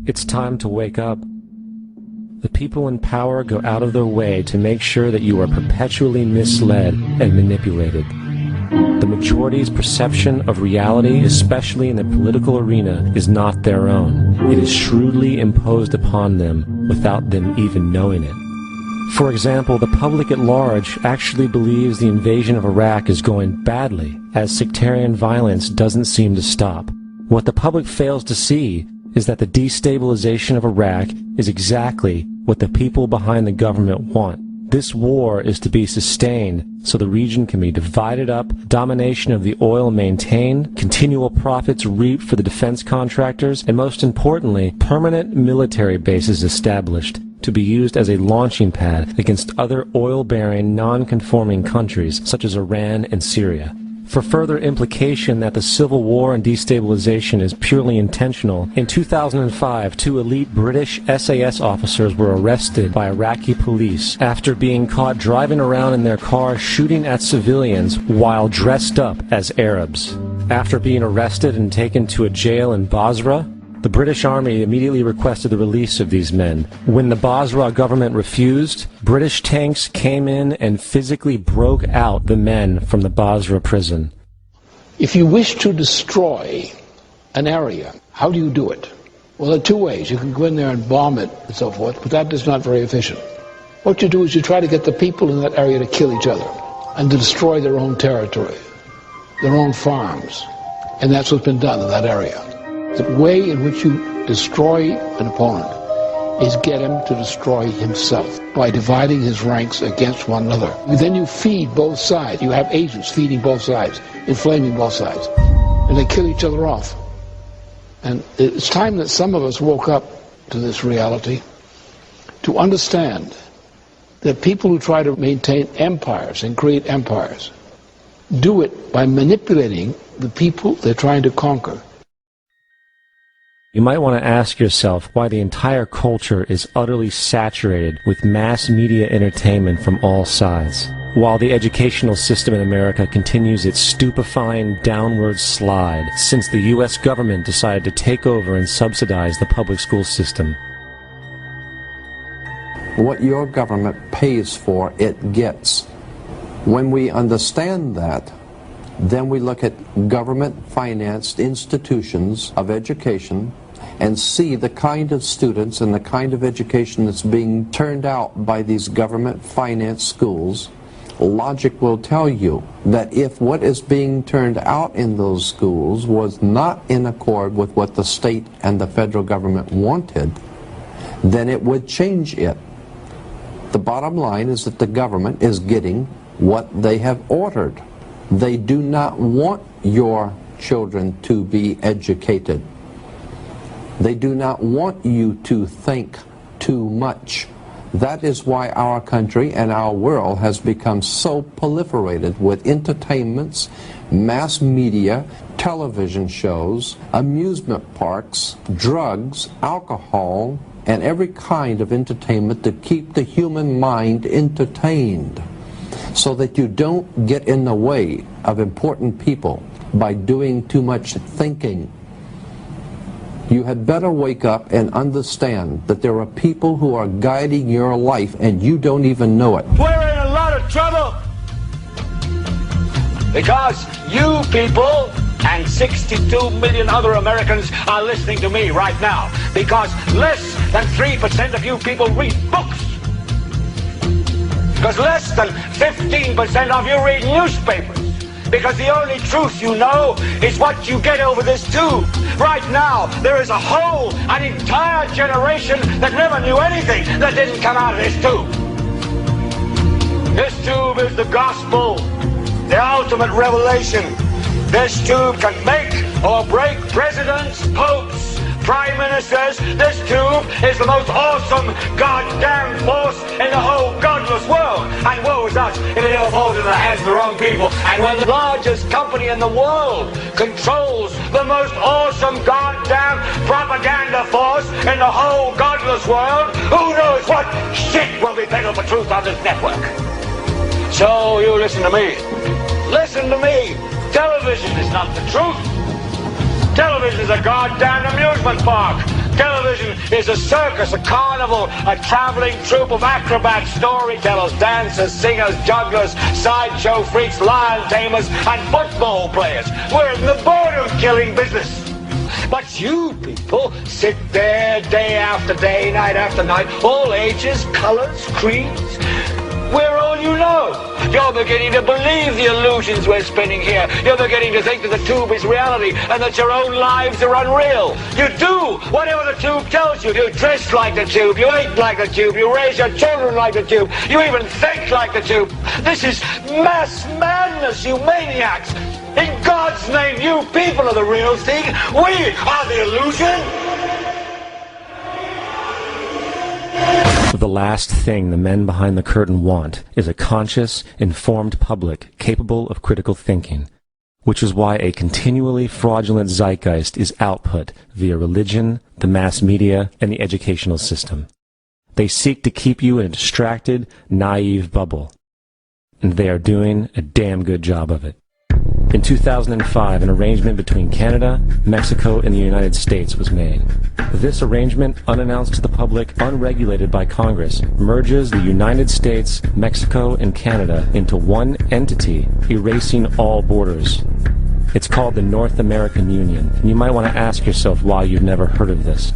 It's time to wake up. The people in power go out of their way to make sure that you are perpetually misled and manipulated. The majority's perception of reality, especially in the political arena, is not their own. It is shrewdly imposed upon them without them even knowing it. For example, the public at large actually believes the invasion of Iraq is going badly, as sectarian violence doesn't seem to stop. What the public fails to see is that the destabilization of Iraq is exactly what the people behind the government want. This war is to be sustained so the region can be divided up, domination of the oil maintained, continual profits reaped for the defense contractors, and most importantly, permanent military bases established to be used as a launching pad against other oil-bearing, non-conforming countries such as Iran and Syria. For further implication that the civil war and destabilization is purely intentional, in 2005, 2 elite British SAS officers were arrested by Iraqi police after being caught driving around in their car shooting at civilians while dressed up as Arabs. After being arrested and taken to a jail in Basra, the British Army immediately requested the release of these men. When the Basra government refused, British tanks came in and physically broke out the men from the Basra prison. If you wish to destroy an area, how do you do it? Well, there are 2 ways. You can go in there and bomb it and so forth, but that is not very efficient. What you do is you try to get the people in that area to kill each other and to destroy their own territory, their own farms. And that's what's been done in that area. The way in which you destroy an opponent is get him to destroy himself by dividing his ranks against one another. Then you feed both sides. You have agents feeding both sides, inflaming both sides, and they kill each other off. And it's time that some of us woke up to this reality, to understand that people who try to maintain empires and create empires do it by manipulating the people they're trying to conquer. You might want to ask yourself why the entire culture is utterly saturated with mass media entertainment from all sides, while the educational system in America continues its stupefying downward slide since the U.S. government decided to take over and subsidize the public school system. What your government pays for, it gets. When we understand that, then we look at government-financed institutions of education and see the kind of students and the kind of education that's being turned out by these government-financed schools. Logic will tell you that if what is being turned out in those schools was not in accord with what the state and the federal government wanted, then it would change it. The bottom line is that the government is getting what they have ordered. They do not want your children to be educated. They do not want you to think too much. That is why our country and our world has become so proliferated with entertainments, mass media, television shows, amusement parks, drugs, alcohol, and every kind of entertainment to keep the human mind entertained, so that you don't get in the way of important people by doing too much thinking. You had better wake up and understand that there are people who are guiding your life and you don't even know it. We're in a lot of trouble because you people and 62 million other Americans are listening to me right now, because less than 3% of you people read books, because less than 15% of you read newspapers, because the only truth you know is what you get over this tube. Right now, there is an entire generation that never knew anything that didn't come out of this tube. This tube is the gospel, the ultimate revelation. This tube can make or break presidents, popes, prime ministers. This tube is the most awesome goddamn force in the whole godless world. And woe is us if it ever falls into the hands of the wrong people. And when the largest company in the world controls the most awesome goddamn propaganda force in the whole godless world, who knows what shit will be peddled for truth on this network. So you listen to me. Listen to me. Television is not the truth. Television is a goddamn amusement park. Television is a circus, a carnival, a traveling troupe of acrobats, storytellers, dancers, singers, jugglers, sideshow freaks, lion tamers, and football players. We're in the boredom-killing business. But you people sit there day after day, night after night, all ages, colors, creeds. We're all you know. You're beginning to believe the illusions we're spinning here. You're beginning to think that the tube is reality and that your own lives are unreal. You do whatever the tube tells you. You dress like the tube. You eat like the tube. You raise your children like the tube. You even think like the tube. This is mass madness, you maniacs. In God's name, you people are the real thing. We are the illusion. The last thing the men behind the curtain want is a conscious, informed public capable of critical thinking, which is why a continually fraudulent zeitgeist is output via religion, the mass media, and the educational system. They seek to keep you in a distracted, naive bubble, and they are doing a damn good job of it. In 2005, an arrangement between Canada, Mexico, and the United States was made. This arrangement, unannounced to the public, unregulated by Congress, merges the United States, Mexico, and Canada into one entity, erasing all borders. It's called the North American Union, and you might want to ask yourself why you've never heard of this.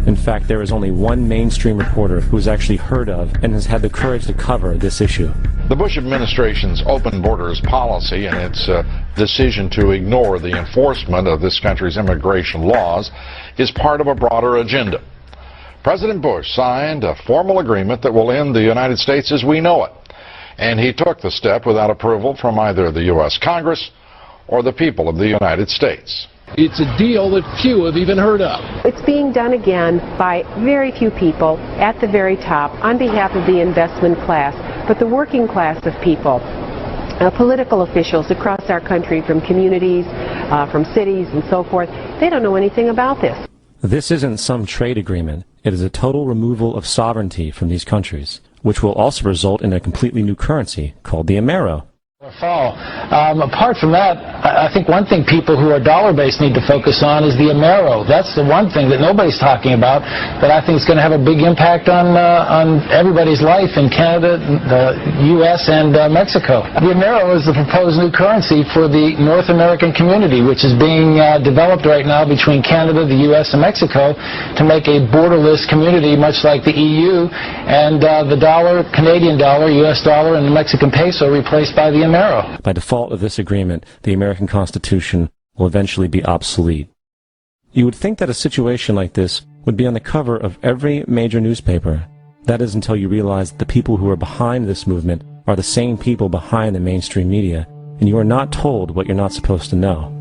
In fact, there is only one mainstream reporter who has actually heard of and has had the courage to cover this issue. The Bush administration's open borders policy and its decision to ignore the enforcement of this country's immigration laws is part of a broader agenda. President Bush signed a formal agreement that will end the United States as we know it, and he took the step without approval from either the U.S. Congress or the people of the United States. It's a deal that few have even heard of. It's being done again by very few people at the very top on behalf of the investment class, but the working class of people, political officials across our country, from communities, from cities and so forth, they don't know anything about this. This isn't some trade agreement. It is a total removal of sovereignty from these countries, which will also result in a completely new currency called the Amero. Fall. Apart from that, I think one thing people who are dollar-based need to focus on is the Amero. That's the one thing that nobody's talking about, but I think it's going to have a big impact on everybody's life in Canada, the U.S., and Mexico. The Amero is the proposed new currency for the North American community, which is being developed right now between Canada, the U.S., and Mexico to make a borderless community, much like the EU, and the dollar, Canadian dollar, U.S. dollar, and the Mexican peso replaced by the Amero. By default of this agreement, the American Constitution will eventually be obsolete. You would think that a situation like this would be on the cover of every major newspaper. That is until you realize that the people who are behind this movement are the same people behind the mainstream media, and you are not told what you're not supposed to know.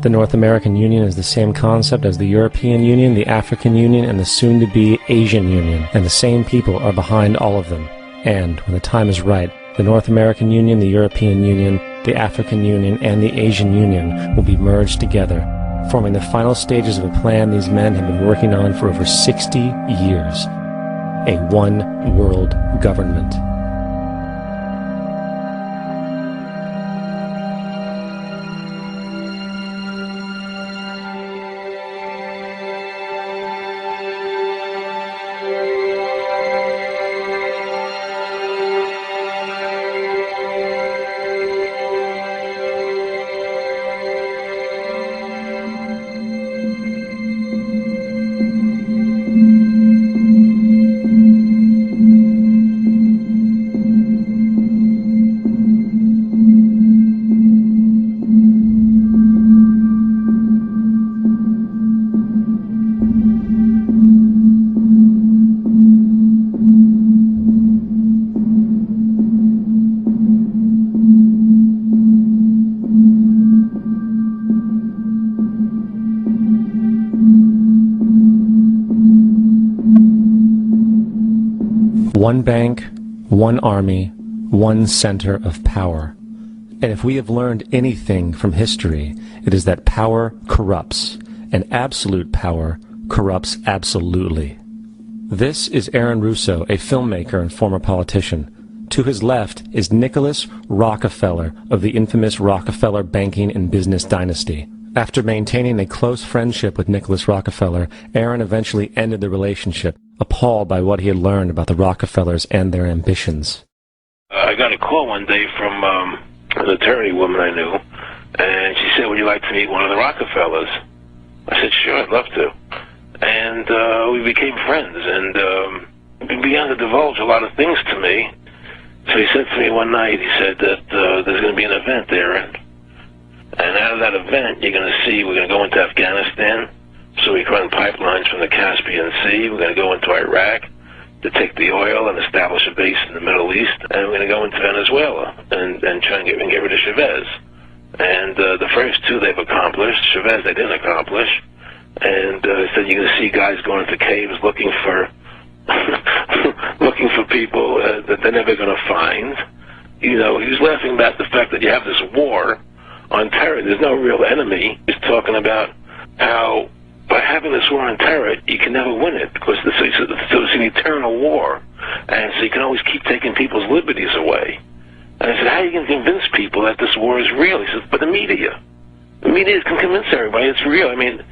The North American Union is the same concept as the European Union, the African Union, and the soon-to-be Asian Union, and the same people are behind all of them. And, when the time is right, the North American Union, the European Union, the African Union, and the Asian Union will be merged together, forming the final stages of a plan these men have been working on for over 60 years. A one-world government. One bank, one army, one center of power. And if we have learned anything from history, it is that power corrupts, and absolute power corrupts absolutely. This is Aaron Russo, a filmmaker and former politician. To his left is Nicholas Rockefeller of the infamous Rockefeller banking and business dynasty. After maintaining a close friendship with Nicholas Rockefeller, Aaron eventually ended the relationship, appalled by what he had learned about the Rockefellers and their ambitions. I got a call one day from an attorney woman I knew, and she said, would you like to meet one of the Rockefellers? I said, sure, I'd love to. And we became friends, and he began to divulge a lot of things to me. So he said to me one night, he said that there's going to be an event there, and out of that event, you're going to see, we're going to go into Afghanistan, so we can run pipelines from the Caspian Sea. We're going to go into Iraq to take the oil and establish a base in the Middle East, and we're going to go into Venezuela and try and get rid of Chavez. And the first two they've accomplished. Chavez they didn't accomplish. And he said you're going to see guys going into caves looking for looking for people that they're never going to find. You know, he was laughing about the fact that you have this war on terror. There's no real enemy. He's talking about how by having this war on terror, you can never win it because it's an eternal war. And so you can always keep taking people's liberties away. And I said, how are you going to convince people that this war is real? He says, but the media. The media can convince everybody it's real. I mean,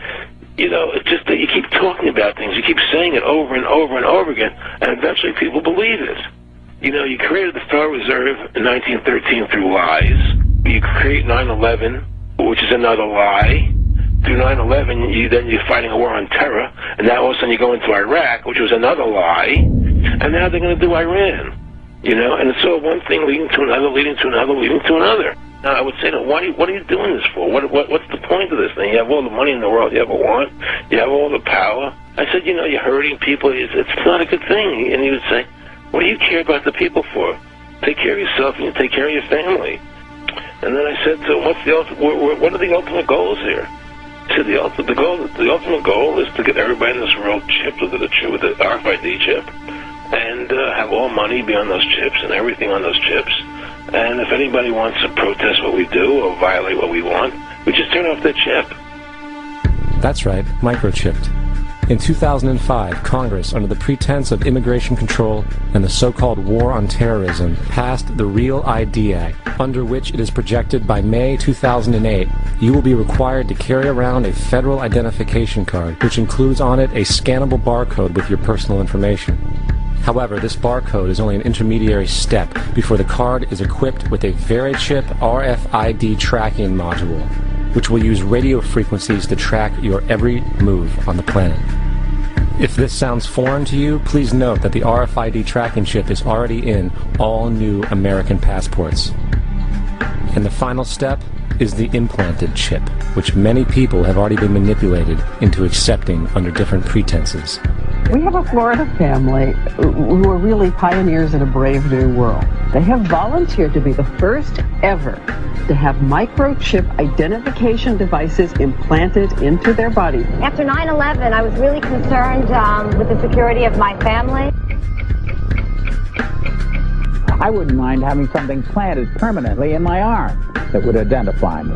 you know, it's just that you keep talking about things. You keep saying it over and over and over again, and eventually people believe it. You know, you created the Federal Reserve in 1913 through lies. You create 9/11, which is another lie. Through 9/11, you're fighting a war on terror, and now all of a sudden you go into Iraq, which was another lie, and now they're going to do Iran. You know, and it's all one thing leading to another, leading to another, leading to another. Now, I would say, what are you doing this for? What's the point of this thing? You have all the money in the world you ever want. You have all the power. I said, you know, you're hurting people. It's not a good thing. And he would say, what do you care about the people for? Take care of yourself and you take care of your family. And then I said to him, what are the ultimate goals here? He said, the ultimate goal is to get everybody in this world chipped with the RFID chip and have all money be on those chips and everything on those chips. And if anybody wants to protest what we do or violate what we want, we just turn off their chip. That's right, microchipped. In 2005, Congress, under the pretense of immigration control and the so-called war on terrorism, passed the Real ID Act, under which it is projected by May 2008, you will be required to carry around a federal identification card, which includes on it a scannable barcode with your personal information. However, this barcode is only an intermediary step before the card is equipped with a VeriChip RFID tracking module, which will use radio frequencies to track your every move on the planet. If this sounds foreign to you, please note that the RFID tracking chip is already in all new American passports. And the final step is the implanted chip, which many people have already been manipulated into accepting under different pretenses. We have a Florida family who are really pioneers in a brave new world. They have volunteered to be the first ever to have microchip identification devices implanted into their body. After 9/11, I was really concerned with the security of my family. I wouldn't mind having something planted permanently in my arm that would identify me.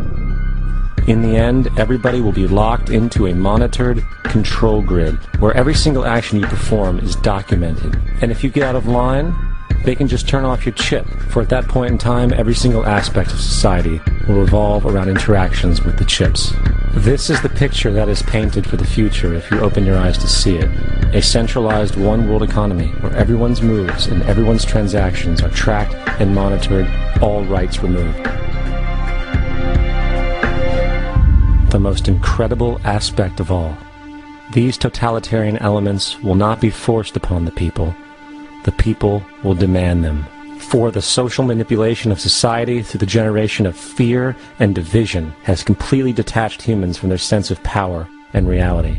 In the end, everybody will be locked into a monitored control grid where every single action you perform is documented. And if you get out of line, they can just turn off your chip, for at that point in time, every single aspect of society will revolve around interactions with the chips. This is the picture that is painted for the future if you open your eyes to see it. A centralized one-world economy where everyone's moves and everyone's transactions are tracked and monitored, all rights removed. The most incredible aspect of all. These totalitarian elements will not be forced upon the people. The people will demand them. For the social manipulation of society through the generation of fear and division has completely detached humans from their sense of power and reality.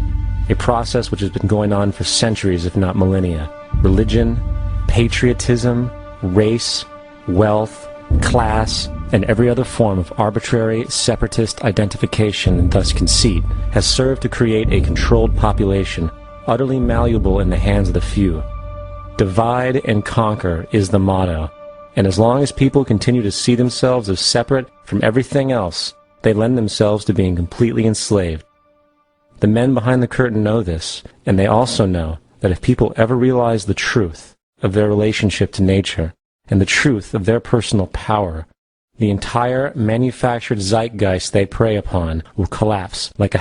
A process which has been going on for centuries, if not millennia. Religion, patriotism, race, wealth, class, and every other form of arbitrary, separatist identification and thus conceit has served to create a controlled population, utterly malleable in the hands of the few. Divide and conquer is the motto, and as long as people continue to see themselves as separate from everything else, they lend themselves to being completely enslaved. The men behind the curtain know this, and they also know that if people ever realize the truth of their relationship to nature and the truth of their personal power, the entire manufactured zeitgeist they prey upon will collapse like a